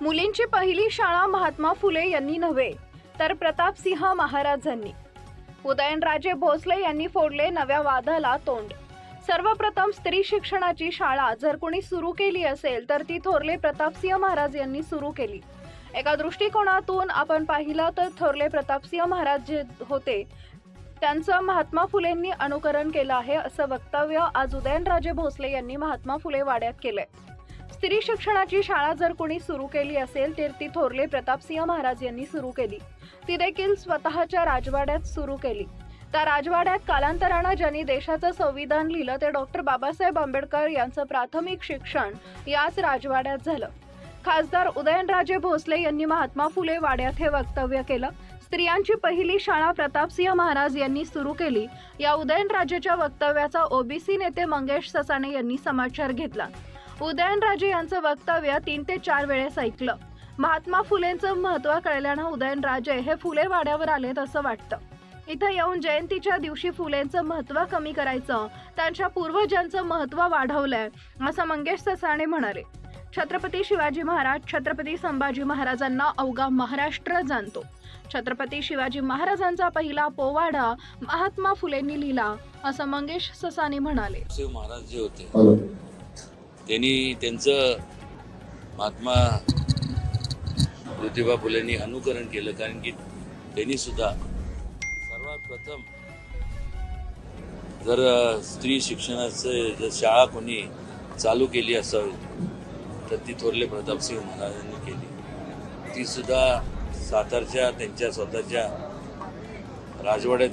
मुलींची पहिली शाळा महात्मा फुले यांनी नव्हे तर प्रतापसिंह महाराजांनी। उदयनराजे भोसले यांनी फोडले नव्या वादाला तोंड। सर्वप्रथम स्त्री शिक्षणाची शाळा जर कोणी सुरू केली असेल तर ती थोरले प्रतापसिंह महाराज यांनी सुरू केली। एका दृष्टिकोनातून आपण पाहिलं तर थोरले प्रतापसिंह महाराज जे होते त्यांचं महात्मा फुलेंनी अनुकरण केलं आहे असं वक्तव्य आज उदयनराजे भोसले यांनी महात्मा फुले वाड्यात केलंय। स्त्री शिक्षणाची शाळा जर कोणी सुरू केली असेल तर ती थोरले प्रतापसिंह महाराज यांनी सुरू केली। ती देखील स्वतःच्या राजवाड्यात सुरू केली। त्या राजवाड्यात कालांतराने ज्यांनी देशाचं संविधान लिहिलं ते डॉक्टर बाबासाहेब आंबेडकर यांचं प्राथमिक शिक्षण याच राजवाड्यात झालं। खासदार उदयनराजे भोसले यांनी महात्मा फुले वाड्यात हे वक्तव्य केलं। स्त्रियांची पहिली शाळा प्रतापसिंह महाराज यांनी सुरू केली या उदयनराजेच्या वक्तव्याचा ओबीसी नेते मंगेश ससाणे यांनी समाचार घेतला। उदयनराजे यांचं वक्तव्य 3 ते 4 वेळेस ऐकलं। महात्मा फुलेंचं महत्त्व कळल्यानं उदयनराजे हे फुले वाड्यावर आलेत असं वाटतं। इथं येऊन जयंतीच्या दिवशी फुलेंचं महत्त्व कमी करायचं, त्यांच्या पूर्वजांचं महत्त्व वाढवलंय असं मंगेश ससाणे म्हणाले। छत्रपती शिवाजी महाराज, छत्रपती संभाजी महाराजांना अवघा महाराष्ट्र जाणतो। छत्रपती शिवाजी महाराजांचा पहिला पोवाडा महात्मा फुलेंनी लिहिला असं मंगेश ससाणे म्हणाले। महाराज जे होते त्यांनी त्यांचं महात्मा ज्योतिबा फुलेंनी अनुकरण केलं, कारण की त्यांनी सुद्धा सर्वात प्रथम जर स्त्री शिक्षणाचं जर शाळा कोणी चालू केली असावी तर ती थोरले प्रतापसिंह महाराजांनी केली। ती सुद्धा सातारच्या त्यांच्या स्वतःच्या राजवाड्यात